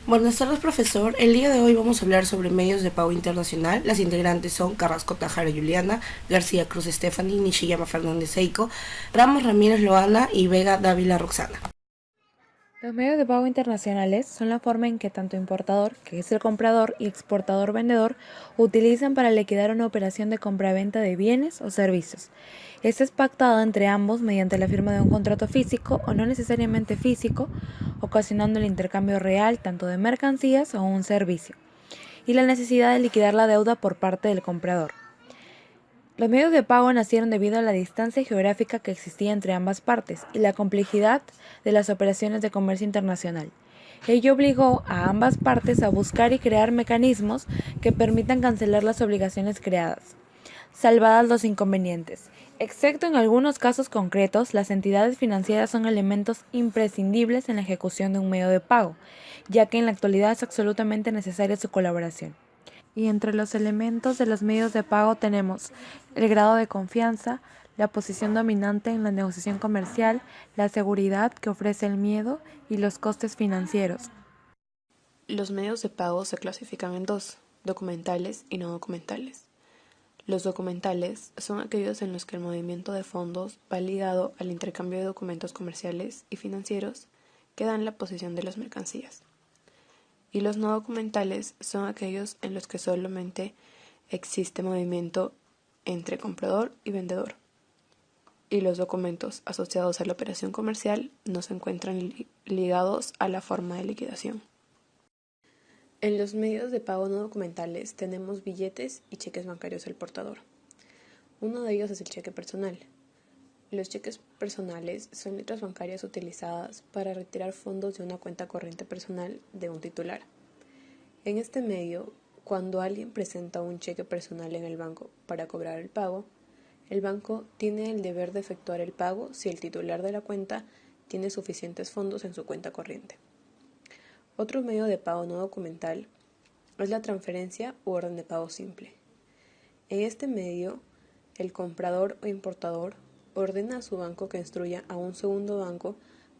Buenas tardes, profesor. El día de hoy vamos a hablar sobre medios de pago internacional. Las integrantes son Carrasco Tajara Juliana, García Cruz Stephanie, Nishiyama Fernández Eiko, Ramos Ramírez Loana y Vega Dávila Roxana. Los medios de pago internacionales son la forma en que tanto importador, que es el comprador, y exportador-vendedor utilizan para liquidar una operación de compra-venta de bienes o servicios. Este es pactado entre ambos mediante la firma de un contrato físico o no necesariamente físico, ocasionando el intercambio real tanto de mercancías o un servicio, y la necesidad de liquidar la deuda por parte del comprador. Los medios de pago nacieron debido a la distancia geográfica que existía entre ambas partes y la complejidad de las operaciones de comercio internacional. Ello obligó a ambas partes a buscar y crear mecanismos que permitan cancelar las obligaciones creadas, salvadas los inconvenientes. Excepto en algunos casos concretos, las entidades financieras son elementos imprescindibles en la ejecución de un medio de pago, ya que en la actualidad es absolutamente necesaria su colaboración. Y entre los elementos de los medios de pago tenemos el grado de confianza, la posición dominante en la negociación comercial, la seguridad que ofrece el miedo y los costes financieros. Los medios de pago se clasifican en dos: documentales y no documentales. Los documentales son aquellos en los que el movimiento de fondos va ligado al intercambio de documentos comerciales y financieros que dan la posición de las mercancías. Y los no documentales son aquellos en los que solamente existe movimiento entre comprador y vendedor. Y los documentos asociados a la operación comercial no se encuentran ligados a la forma de liquidación. En los medios de pago no documentales tenemos billetes y cheques bancarios al portador. Uno de ellos es el cheque personal. Los cheques personales son letras bancarias utilizadas para retirar fondos de una cuenta corriente personal de un titular. En este medio, cuando alguien presenta un cheque personal en el banco para cobrar el banco tiene el deber de efectuar el pago si el titular de la cuenta tiene suficientes fondos en su cuenta corriente. Otro medio de pago no documental es la transferencia u orden de pago simple. En este medio, el comprador o importador ordena a su banco que instruya a un segundo banco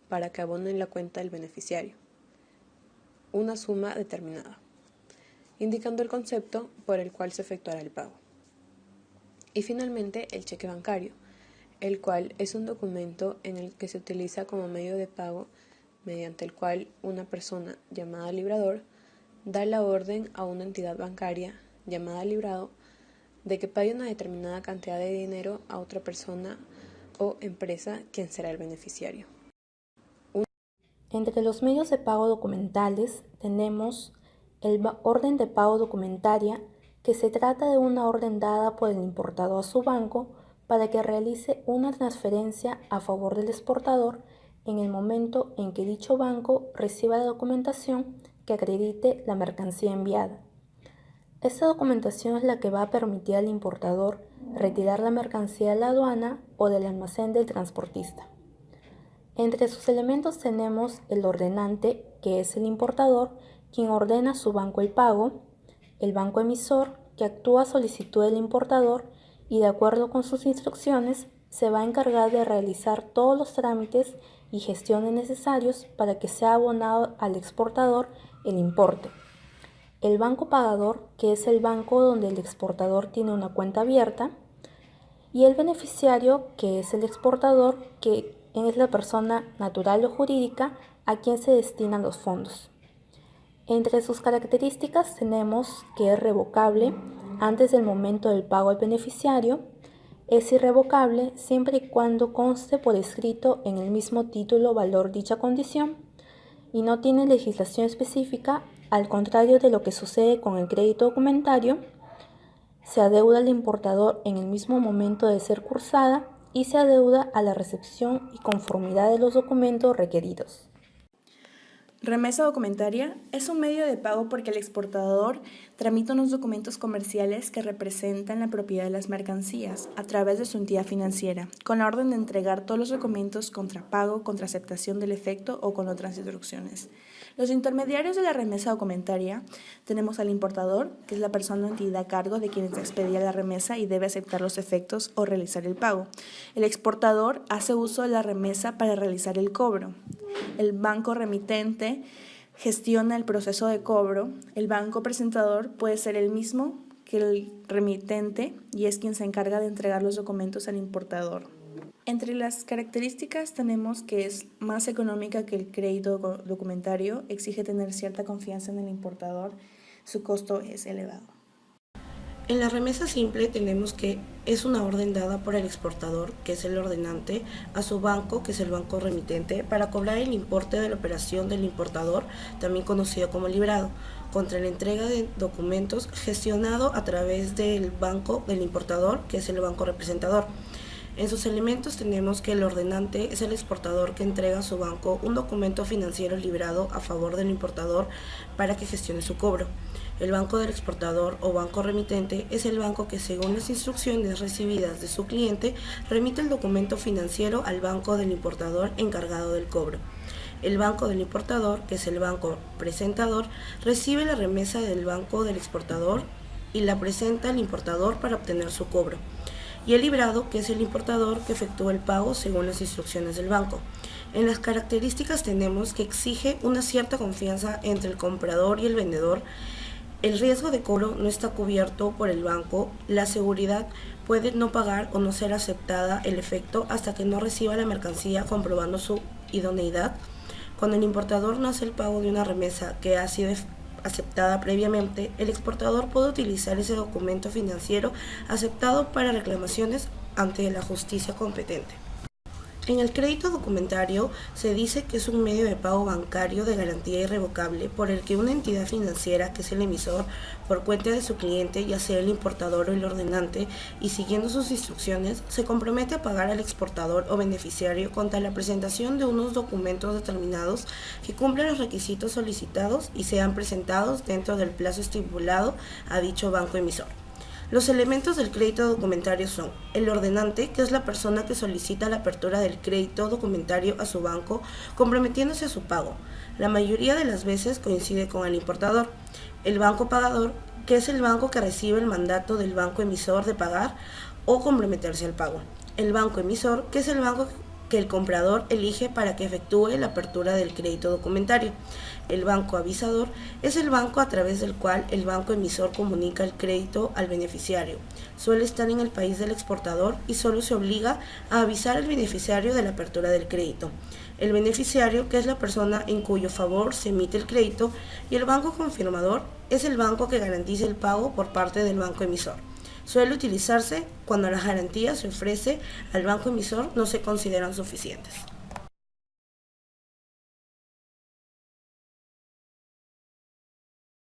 para que abone en la cuenta del beneficiario una suma determinada, indicando el concepto por el cual se efectuará el pago. Y finalmente, el cheque bancario, el cual es un documento en el que se utiliza como medio de pago mediante el cual una persona llamada librador da la orden a una entidad bancaria llamada librado de que pague una determinada cantidad de dinero a otra persona o empresa quien será el beneficiario. Entre los medios de pago documentales tenemos el orden de pago documentaria, que se trata de una orden dada por el importador a su banco para que realice una transferencia a favor del exportador en el momento en que dicho banco reciba la documentación que acredite la mercancía enviada. Esta documentación es la que va a permitir al importador retirar la mercancía de la aduana o del almacén del transportista. Entre sus elementos tenemos el ordenante, que es el importador, quien ordena a su banco el pago, el banco emisor, que actúa a solicitud del importador y de acuerdo con sus instrucciones se va a encargar de realizar todos los trámites y gestiones necesarios para que sea abonado al exportador el importe. El banco pagador, que es el banco donde el exportador tiene una cuenta abierta, y el beneficiario, que es el exportador, que es la persona natural o jurídica a quien se destinan los fondos. Entre sus características tenemos que es revocable antes del momento del pago al beneficiario, es irrevocable siempre y cuando conste por escrito en el mismo título valor dicha condición y no tiene legislación específica, al contrario de lo que sucede con el crédito documentario. Se adeuda al importador en el mismo momento de ser cursada y se adeuda a la recepción y conformidad de los documentos requeridos. Remesa documentaria es un medio de pago porque el exportador tramita unos documentos comerciales que representan la propiedad de las mercancías a través de su entidad financiera, con la orden de entregar todos los documentos contra pago, contra aceptación del efecto o con otras instrucciones. Los intermediarios de la remesa documentaria tenemos al importador, que es la persona o entidad a cargo de quien se expedía la remesa y debe aceptar los efectos o realizar el pago. El exportador hace uso de la remesa para realizar el cobro. El banco remitente gestiona el proceso de cobro. El banco presentador puede ser el mismo que el remitente y es quien se encarga de entregar los documentos al importador. Entre las características tenemos que es más económica que el crédito documentario, exige tener cierta confianza en el importador, su costo es elevado. En la remesa simple tenemos que es una orden dada por el exportador, que es el ordenante, a su banco, que es el banco remitente, para cobrar el importe de la operación del importador, también conocido como librado, contra la entrega de documentos gestionado a través del banco del importador, que es el banco representador. En sus elementos tenemos que el ordenante es el exportador que entrega a su banco un documento financiero librado a favor del importador para que gestione su cobro. El banco del exportador o banco remitente es el banco que, según las instrucciones recibidas de su cliente, remite el documento financiero al banco del importador encargado del cobro. El banco del importador, que es el banco presentador, recibe la remesa del banco del exportador y la presenta al importador para obtener su cobro. Y el librado, que es el importador que efectúa el pago según las instrucciones del banco. En las características tenemos que exige una cierta confianza entre el comprador y el vendedor. El riesgo de cobro no está cubierto por el banco. La seguridad puede no pagar o no ser aceptada el efecto hasta que no reciba la mercancía comprobando su idoneidad. Cuando el importador no hace el pago de una remesa que ha sido aceptada previamente, el exportador puede utilizar ese documento financiero aceptado para reclamaciones ante la justicia competente. En el crédito documentario se dice que es un medio de pago bancario de garantía irrevocable por el que una entidad financiera, que es el emisor, por cuenta de su cliente, ya sea el importador o el ordenante, y siguiendo sus instrucciones, se compromete a pagar al exportador o beneficiario contra la presentación de unos documentos determinados que cumplan los requisitos solicitados y sean presentados dentro del plazo estipulado a dicho banco emisor. Los elementos del crédito documentario son el ordenante, que es la persona que solicita la apertura del crédito documentario a su banco, comprometiéndose a su pago. La mayoría de las veces coincide con el importador. El banco pagador, que es el banco que recibe el mandato del banco emisor de pagar o comprometerse al pago. El banco emisor, que es el banco que el comprador elige para que efectúe la apertura del crédito documentario. El banco avisador es el banco a través del cual el banco emisor comunica el crédito al beneficiario. Suele estar en el país del exportador y solo se obliga a avisar al beneficiario de la apertura del crédito. El beneficiario, que es la persona en cuyo favor se emite el crédito, y el banco confirmador es el banco que garantiza el pago por parte del banco emisor. Suele utilizarse cuando las garantías se ofrece al banco emisor no se consideran suficientes.